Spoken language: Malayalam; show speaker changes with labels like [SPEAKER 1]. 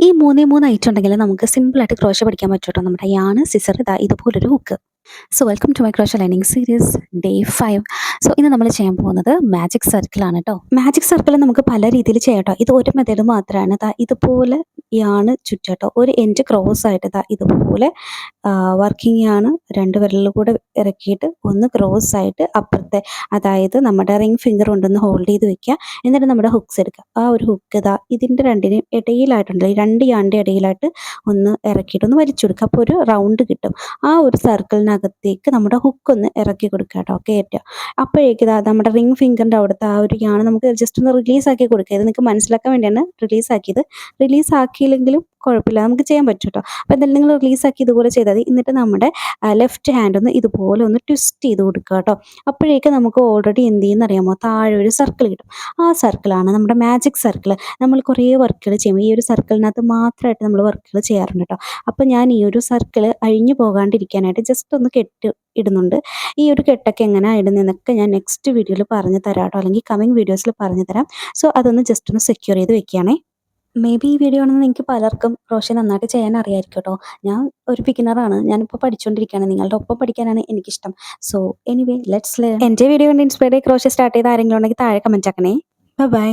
[SPEAKER 1] ഈ 3 ഐറ്റം ഉണ്ടെങ്കിൽ നമുക്ക് സിമ്പിളായിട്ട് ക്രോഷേ പഠിക്കാൻ പറ്റും കേട്ടോ. നമ്മുടെ യാൺ, സിസർ, ഇതാ ഇതുപോലൊരു hook. So welcome to my crochet learning series day 5. So ഇന്ന് നമ്മൾ ചെയ്യാൻ പോകുന്നത് മാജിക് സർക്കിളാണ് കേട്ടോ. മാജിക് സർക്കിൾ നമുക്ക് പല രീതിയിൽ ചെയ്യാം കേട്ടോ. ഇത് ഒരു മെത്തേഡ് മാത്രമാണ്. ദാ ഇതുപോലെ യാണ് ചുറ്റാട്ടോ. ഒരു എൻഡ് ക്രോസ് ആയിട്ട് ദാ ഇതുപോലെ വർക്കിംഗ് യാണ് 2 വിരലിൽ കൂടെ ഇറക്കിയിട്ട് ഒന്ന് ക്രോസ് ആയിട്ട് അപ്പുറത്തെ, അതായത് നമ്മുടെ റിംഗ് ഫിംഗർ കൊണ്ടൊന്ന് ഹോൾഡ് ചെയ്ത് വെക്കുക. എന്നിട്ട് നമ്മുടെ ഹുക്സ് എടുക്കുക. ആ ഒരു ഹുക്ക് ഇതാ ഇതിൻ്റെ രണ്ടിനും ഇടയിലായിട്ടുണ്ട്, ഈ 2 യാണിൻ്റെ ഇടയിലായിട്ട് ഒന്ന് ഇറക്കിയിട്ട് ഒന്ന് വലിച്ചു കൊടുക്കുക. അപ്പോൾ ഒരു റൗണ്ട് കിട്ടും. ആ ഒരു സർക്കിളിനകത്തേക്ക് നമ്മുടെ ഹുക്ക് ഒന്ന് ഇറക്കി കൊടുക്കുക കേട്ടോ, കയറ്റുക. അപ്പോഴേക്ക് ഇതാ നമ്മുടെ റിംഗ് ഫിംഗറിൻ്റെ അവിടുത്തെ ആ ഒരു യാണ് നമുക്ക് ജസ്റ്റ് ഒന്ന് റിലീസ് ആക്കി കൊടുക്കുക. ഇത് നിങ്ങൾക്ക് മനസ്സിലാക്കാൻ വേണ്ടിയാണ് റിലീസ് ആക്കിയത്. റിലീസ് ആക്കിയില്ലെങ്കിലും കുഴപ്പമില്ല, നമുക്ക് ചെയ്യാൻ പറ്റും കേട്ടോ. അപ്പോൾ എന്തായാലും നിങ്ങൾ റിലീസ് ആക്കി ഇതുപോലെ ചെയ്താൽ മതി. എന്നിട്ട് നമ്മുടെ ലെഫ്റ്റ് ഹാൻഡ് ഒന്ന് ഇതുപോലെ ഒന്ന് ട്വിസ്റ്റ് ചെയ്ത് കൊടുക്കുക കേട്ടോ. അപ്പോഴേക്ക് നമുക്ക് ഓൾറെഡി എന്ത് ചെയ്യുന്നറിയാമോ, താഴെ ഒരു സർക്കിൾ കിട്ടും. ആ സർക്കിളാണ് നമ്മുടെ മാജിക് സർക്കിൾ. നമ്മൾ കുറേ വർക്കുകൾ ചെയ്യുമ്പോൾ ഈ ഒരു സർക്കിളിനകത്ത് മാത്രമായിട്ട് നമ്മൾ വർക്കുകൾ ചെയ്യാറുണ്ട് കേട്ടോ. അപ്പോൾ ഞാൻ ഈ ഒരു സർക്കിൾ അഴിഞ്ഞു പോകാണ്ടിരിക്കാനായിട്ട് ജസ്റ്റ് ഒന്ന് കെട്ട് ഇടുന്നുണ്ട്. ഈ ഒരു കെട്ടൊക്കെ എങ്ങനെയാണ് ഇടുന്നതെന്നൊക്കെ ഞാൻ നെക്സ്റ്റ് വീഡിയോയിൽ പറഞ്ഞു തരാം കേട്ടോ, അല്ലെങ്കിൽ കമ്മിങ് വീഡിയോസിൽ പറഞ്ഞു തരാം. സോ അതൊന്ന് ജസ്റ്റ് ഒന്ന് സെക്യൂർ ചെയ്ത് വെക്കുകയാണേ. മേ ബി ഈ വീഡിയോ ആണെന്ന് നിങ്ങൾക്ക് പലർക്കും ക്രോഷേ നന്നായിട്ട് ചെയ്യാൻ അറിയായിരിക്കും കേട്ടോ. ഞാൻ ഒരു ബിഗിനറാണ്, ഞാനിപ്പോൾ പഠിച്ചുകൊണ്ടിരിക്കുകയാണ്. നിങ്ങളുടെ ഒപ്പം പഠിക്കാനാണ് എനിക്കിഷ്ടം. So anyway let's learn. എൻ്റെ വീഡിയോ കണ്ട് ഇൻസ്പയർഡ് ആയി ക്രോഷേ സ്റ്റാർട്ട് ചെയ്ത ആരെങ്കിലും ഉണ്ടെങ്കിൽ താഴെ കമൻറ്റ് ആക്കണേ. ബൈ.